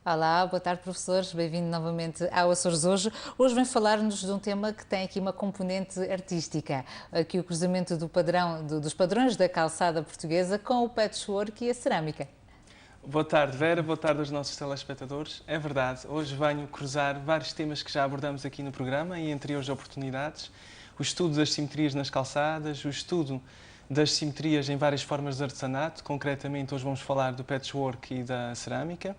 Olá, boa tarde, professores. Bem-vindo novamente ao Açores Hoje. Hoje vem falar-nos de um tema que tem aqui uma componente artística, aqui o cruzamento dos padrões da calçada portuguesa com o patchwork e a cerâmica. Boa tarde, Vera. Boa tarde aos nossos telespectadores. É verdade, hoje venho cruzar vários temas que já abordamos aqui no programa e em anteriores oportunidades. O estudo das simetrias nas calçadas, o estudo das simetrias em várias formas de artesanato. Concretamente, hoje vamos falar do patchwork e da cerâmica.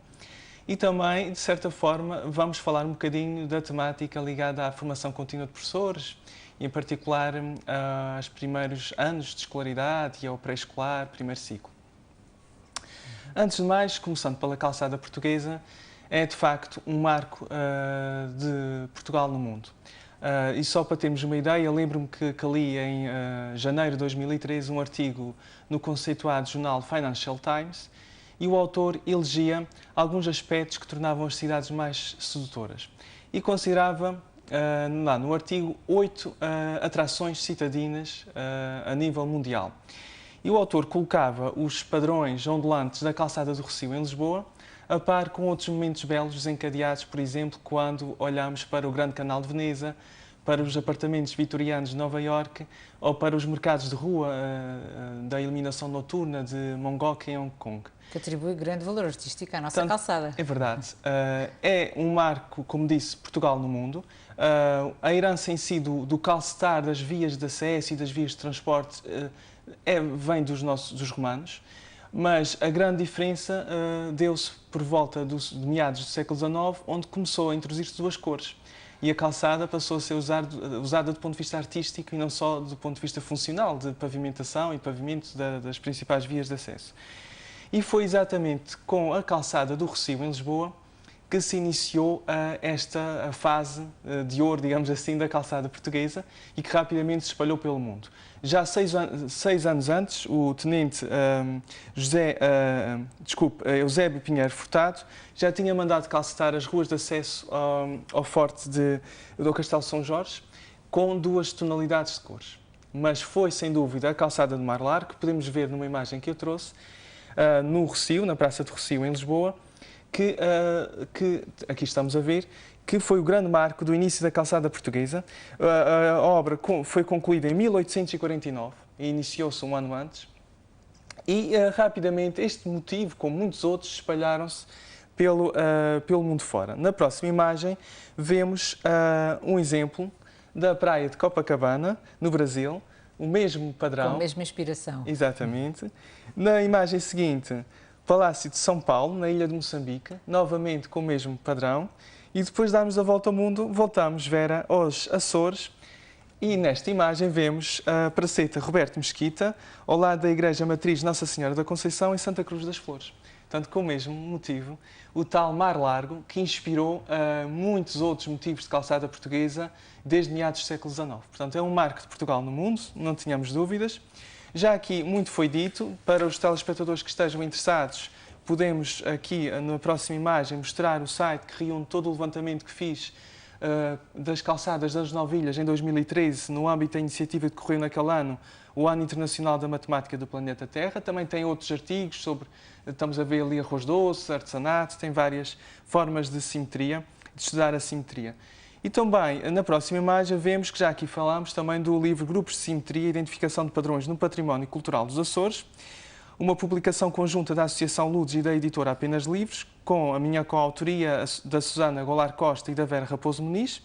E também, de certa forma, vamos falar um bocadinho da temática ligada à formação contínua de professores, e em particular aos primeiros anos de escolaridade e ao pré-escolar, primeiro ciclo. Antes de mais, começando pela calçada portuguesa, é de facto um marco de Portugal no mundo. E só para termos uma ideia, lembro-me que li em janeiro de 2013 um artigo no conceituado jornal Financial Times, e o autor elegia alguns aspectos que tornavam as cidades mais sedutoras. E considerava, lá no artigo, 8 atrações citadinas a nível mundial. E o autor colocava os padrões ondulantes da calçada do Rossio em Lisboa, a par com outros momentos belos desencadeados, por exemplo, quando olhamos para o Grande Canal de Veneza, para os apartamentos vitorianos de Nova Iorque ou para os mercados de rua da iluminação noturna de Mongok em Hong Kong. Que atribui grande valor artístico à nossa calçada. É verdade. É um marco, como disse, Portugal no mundo. A herança em si do calcetar das vias de acesso e das vias de transporte vem dos romanos, mas a grande diferença deu-se por volta de meados do século XIX, onde começou a introduzir-se duas cores. E a calçada passou a ser usada do ponto de vista artístico e não só do ponto de vista funcional, de pavimentação e pavimento das principais vias de acesso. E foi exatamente com a calçada do Rossio em Lisboa que se iniciou esta fase de ouro, digamos assim, da calçada portuguesa e que rapidamente se espalhou pelo mundo. Já 6 anos antes, o tenente Eusébio Pinheiro Furtado já tinha mandado calcetar as ruas de acesso ao forte do Castelo São Jorge com 2 tonalidades de cores. Mas foi, sem dúvida, a calçada do Mar Largo, que podemos ver numa imagem que eu trouxe, no Rossio, na Praça de Rossio, em Lisboa, que aqui estamos a ver, que foi o grande marco do início da calçada portuguesa. A obra foi concluída em 1849 e iniciou-se um ano antes. E rapidamente este motivo, como muitos outros, espalharam-se pelo mundo fora. Na próxima imagem vemos um exemplo da praia de Copacabana, no Brasil, o mesmo padrão. Com a mesma inspiração. Exatamente. Na imagem seguinte, Palácio de São Paulo, na ilha de Moçambique, novamente com o mesmo padrão. E depois de darmos a volta ao mundo, voltamos, Vera, aos Açores. E nesta imagem vemos a Praceta Roberto Mesquita, ao lado da Igreja Matriz Nossa Senhora da Conceição, em Santa Cruz das Flores. Portanto, com o mesmo motivo, o tal Mar Largo, que inspirou muitos outros motivos de calçada portuguesa desde meados do século XIX. Portanto, é um marco de Portugal no mundo, não tínhamos dúvidas. Já aqui muito foi dito, para os telespectadores que estejam interessados, podemos aqui na próxima imagem mostrar o site que reúne todo o levantamento que fiz das calçadas das 9 ilhas em 2013, no âmbito da iniciativa que decorreu naquele ano, o Ano Internacional da Matemática do Planeta Terra. Também tem outros artigos sobre, estamos a ver ali arroz doce, artesanato, tem várias formas de simetria, de estudar a simetria. E também, na próxima imagem, vemos que já aqui falamos também do livro Grupos de Simetria e Identificação de Padrões no Património Cultural dos Açores, uma publicação conjunta da Associação Ludes e da editora Apenas Livros, com a minha coautoria da Susana Goulart Costa e da Vera Raposo Muniz.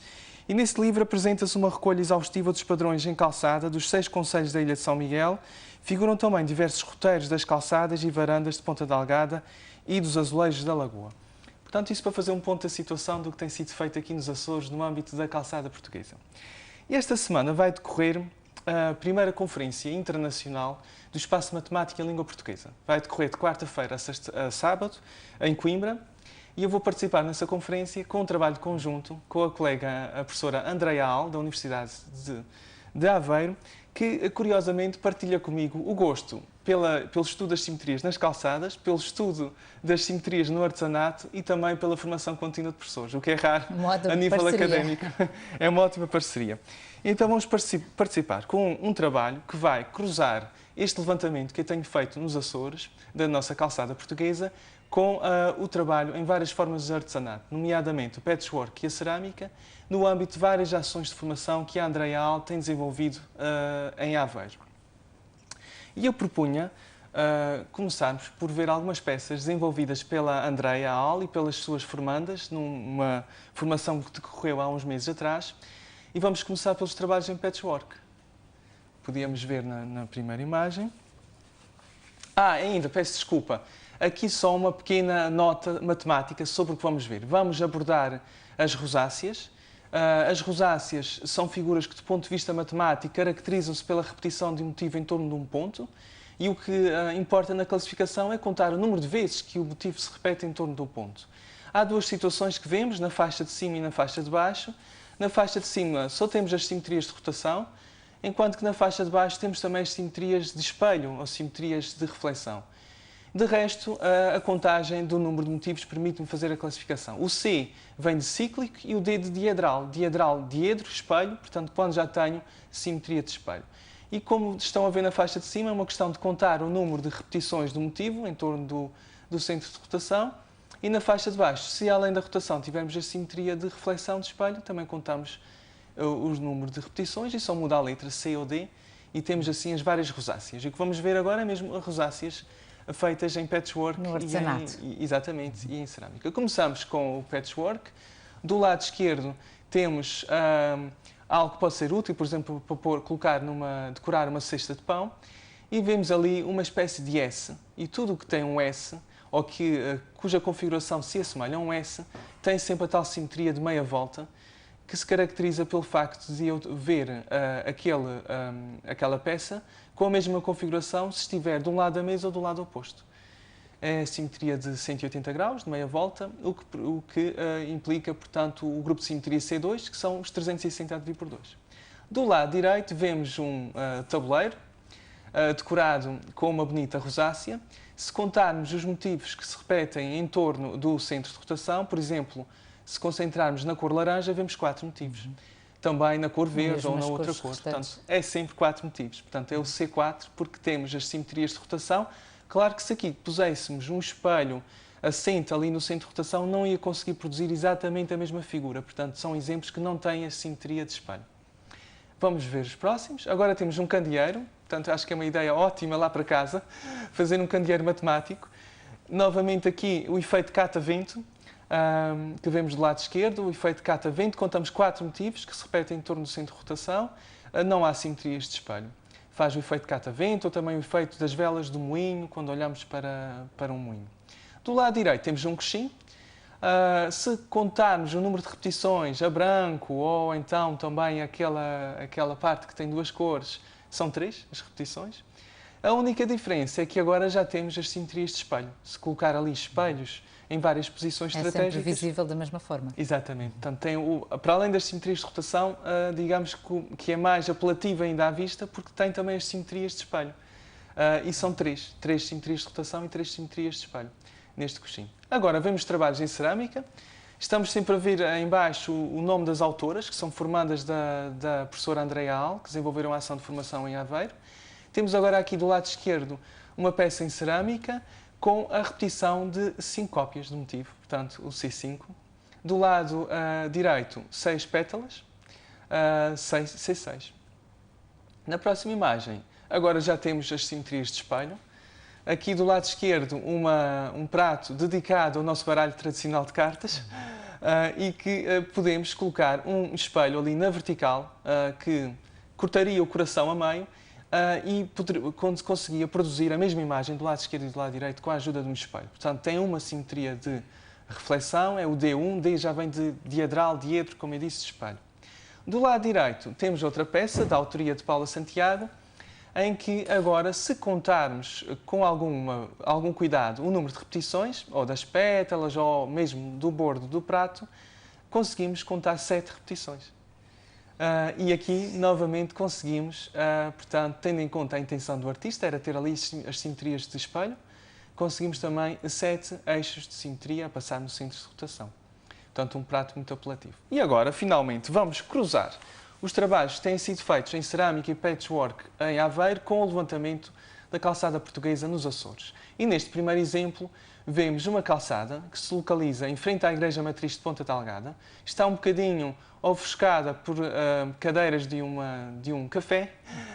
E nesse livro apresenta-se uma recolha exaustiva dos padrões em calçada dos 6 concelhos da Ilha de São Miguel. Figuram também diversos roteiros das calçadas e varandas de Ponta Delgada e dos azulejos da Lagoa. Portanto, isso para fazer um ponto da situação do que tem sido feito aqui nos Açores no âmbito da calçada portuguesa. E esta semana vai decorrer a primeira Conferência Internacional do Espaço Matemática e Língua Portuguesa. Vai decorrer de quarta-feira a sábado, em Coimbra, e eu vou participar nessa conferência com um trabalho conjunto com a colega, a professora Andreia Al, da Universidade de Aveiro, que curiosamente partilha comigo o gosto pelo estudo das simetrias nas calçadas, pelo estudo das simetrias no artesanato e também pela formação contínua de professores, o que é raro a nível académico. É uma ótima parceria. Então vamos participar com um trabalho que vai cruzar este levantamento que eu tenho feito nos Açores, da nossa calçada portuguesa, com o trabalho em várias formas de artesanato, nomeadamente o patchwork e a cerâmica, no âmbito de várias ações de formação que a Andreia Al tem desenvolvido em Aveiro. E eu propunha começarmos por ver algumas peças desenvolvidas pela Andreia Al e pelas suas formandas, numa formação que decorreu há uns meses atrás, e vamos começar pelos trabalhos em patchwork. Podíamos ver na primeira imagem. Ainda, peço desculpa, aqui só uma pequena nota matemática sobre o que vamos ver. Vamos abordar as rosáceas. As rosáceas são figuras que, do ponto de vista matemático, caracterizam-se pela repetição de um motivo em torno de um ponto, e o que importa na classificação é contar o número de vezes que o motivo se repete em torno do ponto. Há duas situações que vemos, na faixa de cima e na faixa de baixo. Na faixa de cima só temos as simetrias de rotação, enquanto que na faixa de baixo temos também as simetrias de espelho ou simetrias de reflexão. De resto, a contagem do número de motivos permite-me fazer a classificação. O C vem de cíclico e o D de diedral. Diedral, diedro, espelho, portanto, quando já tenho simetria de espelho. E como estão a ver na faixa de cima, é uma questão de contar o número de repetições do motivo em torno do centro de rotação. E na faixa de baixo, se além da rotação tivermos a simetria de reflexão de espelho, também contamos os números de repetições e só muda a letra C ou D e temos assim as várias rosáceas. E o que vamos ver agora é mesmo as rosáceas feitas em patchwork no artesanato. Exatamente, e em cerâmica. Começamos com o patchwork. Do lado esquerdo temos algo que pode ser útil, por exemplo, para decorar uma cesta de pão, e vemos ali uma espécie de S. E tudo o que tem um S, ou cuja configuração se assemelha a um S, tem sempre a tal simetria de meia volta, que se caracteriza pelo facto de eu ver aquela peça com a mesma configuração se estiver de um lado da mesa ou do lado oposto. É a simetria de 180 graus, de meia volta, o que implica, portanto, o grupo de simetria C2, que são os 360 dividido por 2. Do lado direito vemos um tabuleiro decorado com uma bonita rosácea. Se contarmos os motivos que se repetem em torno do centro de rotação, por exemplo, se concentrarmos na cor laranja, vemos 4 motivos. Também na cor verde ou na outra cor. Portanto, é sempre 4 motivos. Portanto, é o C4 porque temos as simetrias de rotação. Claro que se aqui puséssemos um espelho assente ali no centro de rotação, não ia conseguir produzir exatamente a mesma figura. Portanto, são exemplos que não têm a simetria de espelho. Vamos ver os próximos. Agora temos um candeeiro. Portanto, acho que é uma ideia ótima lá para casa, fazer um candeeiro matemático. Novamente aqui o efeito catavento, que vemos do lado esquerdo, o efeito catavento. Contamos 4 motivos que se repetem em torno do centro de rotação. Não há simetrias de espelho. Faz o efeito catavento ou também o efeito das velas do moinho, quando olhamos para um moinho. Do lado direito temos um coxim. Se contarmos o número de repetições a branco ou então também aquela parte que tem 2 cores, são 3 as repetições. A única diferença é que agora já temos as simetrias de espelho. Se colocar ali espelhos em várias posições estratégicas... É sempre visível da mesma forma. Exatamente. Portanto, para além das simetrias de rotação, digamos que é mais apelativa ainda à vista, porque tem também as simetrias de espelho. E são 3 simetrias de rotação e 3 simetrias de espelho neste coxim. Agora, vemos trabalhos em cerâmica. Estamos sempre a ver em baixo o nome das autoras, que são formandas da professora Andreia Al, que desenvolveram a ação de formação em Aveiro. Temos agora aqui do lado esquerdo uma peça em cerâmica com a repetição de 5 cópias do motivo, portanto, o C5. Do lado direito, 6 pétalas, C6. Na próxima imagem, agora já temos as simetrias de espelho. Aqui do lado esquerdo, um prato dedicado ao nosso baralho tradicional de cartas e que podemos colocar um espelho ali na vertical que cortaria o coração a meio e conseguia produzir a mesma imagem do lado esquerdo e do lado direito com a ajuda de um espelho. Portanto, tem uma simetria de reflexão, é o D1, D já vem de diedral, diedro, como eu disse, de espelho. Do lado direito temos outra peça, da autoria de Paula Santiago, em que agora, se contarmos com algum cuidado o número de repetições, ou das pétalas, ou mesmo do bordo do prato, conseguimos contar 7 repetições. E aqui, novamente, conseguimos, portanto, tendo em conta a intenção do artista, era ter ali as simetrias de espelho, conseguimos também 7 eixos de simetria a passar no centro de rotação. Portanto, um prato muito apelativo. E agora, finalmente, vamos cruzar os trabalhos que têm sido feitos em cerâmica e patchwork em Aveiro com o levantamento da calçada portuguesa nos Açores. E neste primeiro exemplo, vemos uma calçada que se localiza em frente à Igreja Matriz de Ponta Delgada. Está um bocadinho ofuscada por cadeiras de um café,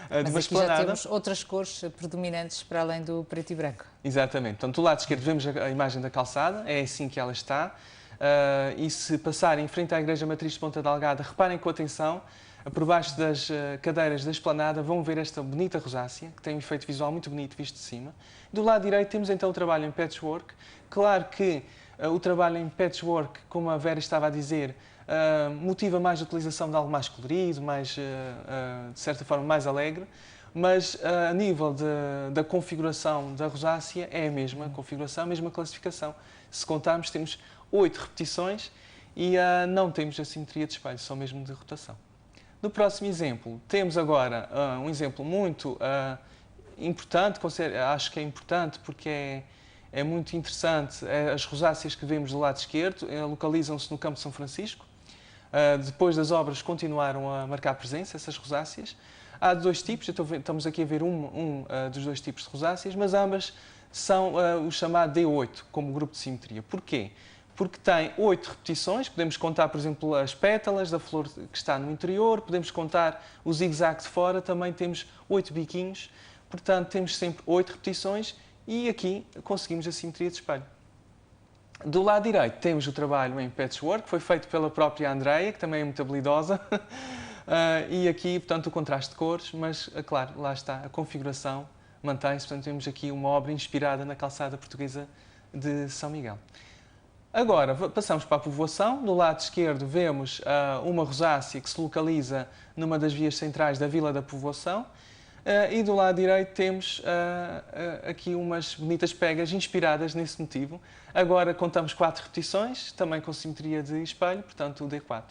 de uma Mas aqui já esplanada. temos outras cores predominantes para além do preto e branco. Exatamente. Portanto, do lado esquerdo vemos a imagem da calçada, é assim que ela está. E se passarem em frente à Igreja Matriz de Ponta Delgada, reparem com atenção, por baixo das cadeiras da esplanada vão ver esta bonita rosácea, que tem um efeito visual muito bonito visto de cima. Do lado direito temos então o trabalho em patchwork. Claro que o trabalho em patchwork, como a Vera estava a dizer, motiva mais a utilização de algo mais colorido, mais, de certa forma mais alegre, mas a nível da configuração da rosácea é a mesma configuração, a mesma classificação. Se contarmos, temos 8 repetições e não temos a simetria de espelho, só mesmo de rotação. No próximo exemplo, temos agora um exemplo muito importante, acho que é importante porque é muito interessante. As rosáceas que vemos do lado esquerdo localizam-se no Campo de São Francisco. Depois das obras continuaram a marcar presença, essas rosáceas. Há 2 tipos, estamos aqui a ver um dos 2 tipos de rosáceas, mas ambas são o chamado D8, como grupo de simetria. Porquê? Porque tem 8 repetições, podemos contar, por exemplo, as pétalas da flor que está no interior, podemos contar o zigue-zague de fora, também temos 8 biquinhos, portanto temos sempre 8 repetições e aqui conseguimos a simetria de espelho. Do lado direito temos o trabalho em patchwork, que foi feito pela própria Andreia, que também é muito habilidosa, e aqui, portanto, o contraste de cores, mas, claro, lá está, a configuração mantém-se, portanto temos aqui uma obra inspirada na calçada portuguesa de São Miguel. Agora, passamos para a povoação. Do lado esquerdo vemos uma rosácea que se localiza numa das vias centrais da Vila da Povoação. E do lado direito temos aqui umas bonitas pegas inspiradas nesse motivo. Agora contamos 4 repetições, também com simetria de espelho, portanto o D4.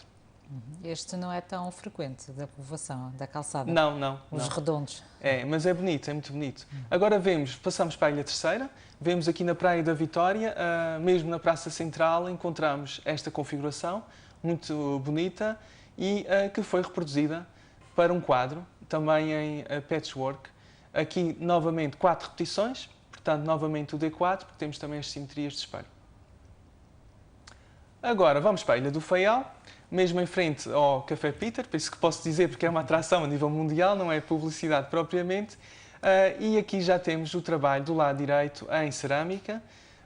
Este não é tão frequente da povoação, da calçada. Não. Os redondos. É, mas é bonito, é muito bonito. Agora passamos para a Ilha Terceira, vemos aqui na Praia da Vitória, mesmo na Praça Central, encontramos esta configuração muito bonita e que foi reproduzida para um quadro, também em patchwork. Aqui, novamente, 4 repetições, portanto, novamente o D4, porque temos também as simetrias de espelho. Agora, vamos para a Ilha do Faial, mesmo em frente ao Café Peter, por isso que posso dizer, porque é uma atração a nível mundial, não é publicidade propriamente. E aqui já temos o trabalho do lado direito em cerâmica,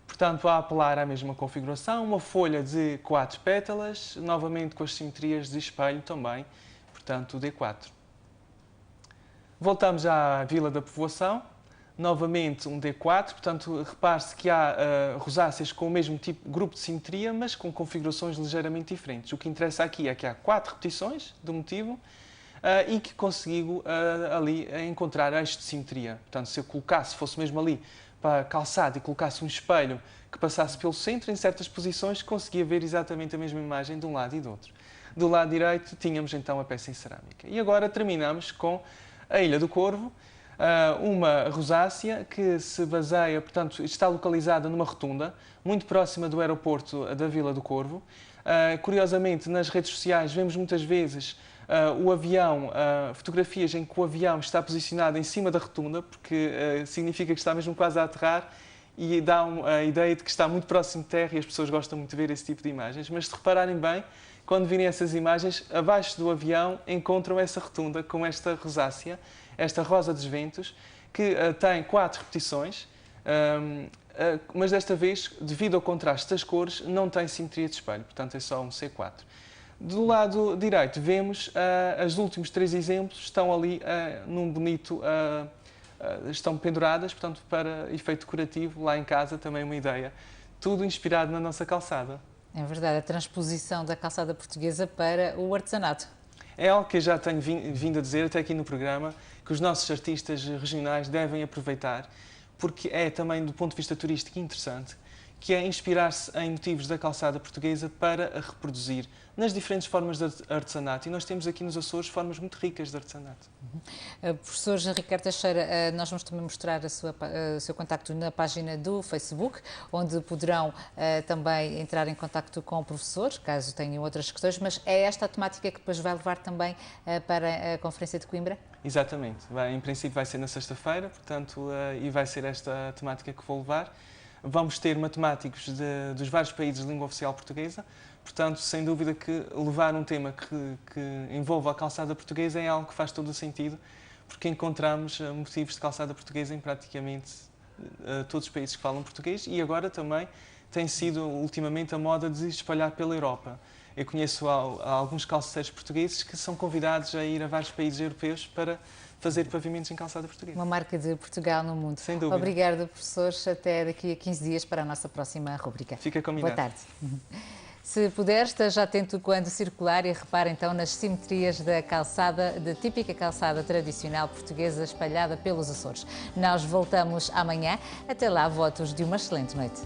portanto, a apelar à mesma configuração, uma folha de 4 pétalas, novamente com as simetrias de espelho também, portanto, o D4. Voltamos à Vila da Povoação, novamente um D4, portanto, repare-se que há rosáceas com o mesmo grupo de simetria, mas com configurações ligeiramente diferentes. O que interessa aqui é que há 4 repetições do motivo e que consigo ali encontrar eixo de simetria. Portanto, se eu colocasse, fosse mesmo ali para a calçada e colocasse um espelho que passasse pelo centro, em certas posições, conseguia ver exatamente a mesma imagem de um lado e do outro. Do lado direito tínhamos então a peça em cerâmica. E agora terminamos com a Ilha do Corvo, uma rosácea que se baseia, portanto, está localizada numa rotunda, muito próxima do aeroporto da Vila do Corvo. Curiosamente, nas redes sociais vemos muitas vezes o avião, fotografias em que o avião está posicionado em cima da rotunda, porque significa que está mesmo quase a aterrar e dá a ideia de que está muito próximo de terra e as pessoas gostam muito de ver esse tipo de imagens. Mas se repararem bem, quando virem essas imagens, abaixo do avião encontram essa rotunda com esta rosácea, esta rosa dos ventos, que tem 4 repetições, mas desta vez, devido ao contraste das cores, não tem simetria de espelho, portanto é só um C4. Do lado direito vemos os últimos 3 exemplos, estão ali num bonito, estão penduradas, portanto para efeito decorativo, lá em casa também uma ideia, tudo inspirado na nossa calçada. É verdade, a transposição da calçada portuguesa para o artesanato. É algo que eu já tenho vindo a dizer até aqui no programa, que os nossos artistas regionais devem aproveitar, porque é também do ponto de vista turístico interessante que é inspirar-se em motivos da calçada portuguesa para a reproduzir nas diferentes formas de artesanato. E nós temos aqui nos Açores formas muito ricas de artesanato. Professor Ricardo Teixeira, nós vamos também mostrar o seu contacto na página do Facebook, onde poderão também entrar em contacto com o professor, caso tenham outras questões, mas é esta a temática que depois vai levar também para a Conferência de Coimbra? Exatamente. Em princípio vai ser na sexta-feira, portanto, e vai ser esta a temática que vou levar. Vamos ter matemáticos dos vários países de língua oficial portuguesa, portanto, sem dúvida que levar um tema que envolva a calçada portuguesa é algo que faz todo o sentido, porque encontramos motivos de calçada portuguesa em praticamente todos os países que falam português e agora também tem sido ultimamente a moda de espalhar pela Europa. Eu conheço alguns calceteiros portugueses que são convidados a ir a vários países europeus para fazer pavimentos em calçada portuguesa. Uma marca de Portugal no mundo. Sem dúvida. Obrigada, professores. Até daqui a 15 dias para a nossa próxima rubrica. Fica combinado. Boa tarde. Se puder, esteja atento quando circular e repare então nas simetrias da calçada, da típica calçada tradicional portuguesa espalhada pelos Açores. Nós voltamos amanhã. Até lá, votos de uma excelente noite.